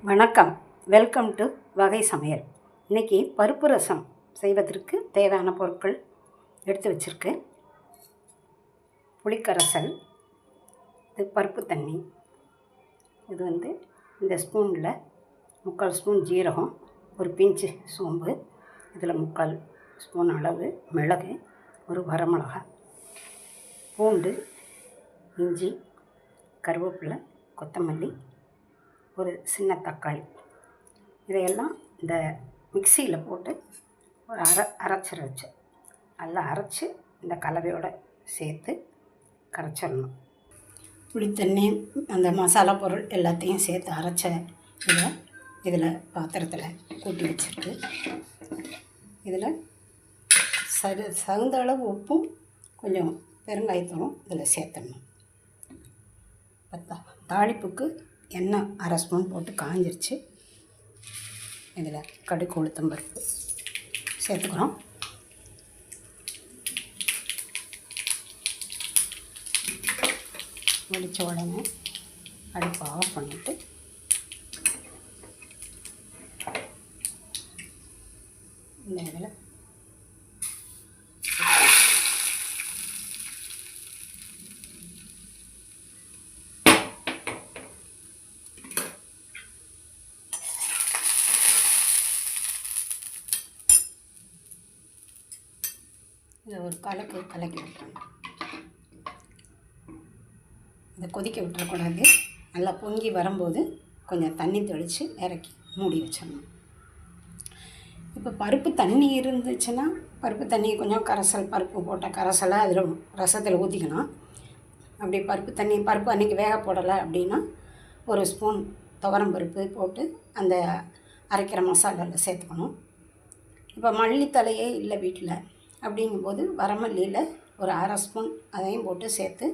வணக்கம். Welcome to வகை சமையல். இன்றைக்கி பருப்பு ரசம் செய்வதற்கு தேவையான பொருட்கள் எடுத்து வச்சுருக்கு. புளிக்கரைசல், இது பருப்பு தண்ணி, இது இந்த ஸ்பூனில் 3/4 ஸ்பூன் ஜீரகம், ஒரு பிஞ்சு சோம்பு, இதில் 3/4 ஸ்பூன் அளவு மிளகு, ஒரு வரமிளகாய், பூண்டு, இஞ்சி, கருவேப்பிலை, கொத்தமல்லி, ஒரு சின்ன தக்காளி, இதையெல்லாம் இந்த மிக்சியில் போட்டு ஒரு அரைச்சி நல்லா அரைச்சி இந்த கலவையோடு சேர்த்து கரைச்சிடணும். புளித்தண்ணி, அந்த மசாலா பொருள் எல்லாத்தையும் சேர்த்து அரைச்ச இதில் பாத்திரத்தில் கூட்டி வச்சுட்டு இதில் தகுந்த அளவு உப்பும் கொஞ்சம் பெருங்காயத்தூளும் இதில் சேர்த்துடணும். தாளிப்புக்கு எண்ணெய் 1/2 ஸ்பூன் போட்டு காஞ்சிருச்சு. இதில் கடுகு, உளுத்தம் பருப்பு சேர்த்துக்கிறோம். வெடித்த உடனே அடுப்பை ஆஃப் பண்ணிவிட்டு இந்த இதில் இதை ஒரு கலக்கி விட்டுறணும். இதை கொதிக்க விட்டுறக்கூடாது. நல்லா பொங்கி வரும்போது கொஞ்சம் தண்ணி தெளித்து இறக்கி மூடி வச்சிடணும். இப்போ பருப்பு தண்ணி இருந்துச்சுன்னா பருப்பு தண்ணி கொஞ்சம் கரைசல், பருப்பு போட்ட கரைசலை அதில் ரசத்தில் ஊற்றிக்கணும். அப்படி பருப்பு அன்றைக்கி வேக போடலை அப்படின்னா 1 ஸ்பூன் துவரம் பருப்பு போட்டு அந்த அரைக்கிற மசாலாவில் சேர்த்துக்கணும். இப்போ மல்லித்தலையே இல்லை வீட்டில் அப்படிங்கும்போது வரமல்லியில் ஒரு 1/2 ஸ்பூன் அதையும் போட்டு சேர்த்து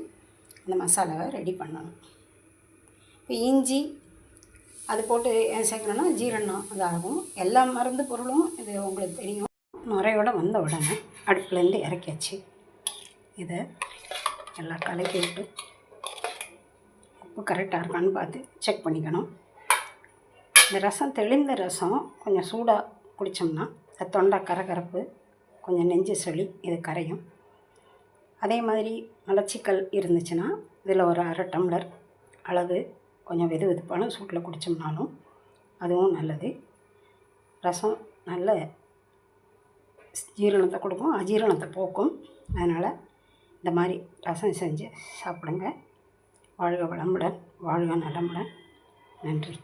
அந்த மசாலாவை ரெடி பண்ணணும். இப்போ இஞ்சி அது போட்டு ஏன் சேர்க்கணுன்னா ஜீரணம் அதாகும். எல்லா மருந்து பொருளும் இது உங்களுக்கு தெரியும். நுரையோடு வந்த உடனே அடுப்புலேருந்து இறக்கியாச்சு. இதை எல்லாம் கலக்கி விட்டு உப்பு கரெக்டாக இருக்கான்னு பார்த்து செக் பண்ணிக்கணும். இந்த ரசம் தெளிந்த ரசம் கொஞ்சம் சூடாக குடித்தோம்னா தொண்டை கரகரப்பு, கொஞ்சம் நெஞ்சு சளி இது கரையும். அதே மாதிரி மலச்சிக்கல் இருந்துச்சுன்னா இதில் ஒரு 1/2 டம்ளர் அளவு கொஞ்சம் வெதுவெதுப்பான சூட்டில் குடித்தோம்னாலும் அதுவும் நல்லது. ரசம் நல்ல ஜீரணத்தை கொடுக்கும், அஜீரணத்தை போக்கும். அதனால் இந்த மாதிரி ரசம் செஞ்சு சாப்பிடுங்க. வாழ்க வளமுடன், வாழ்க நலமுடன். நன்றி.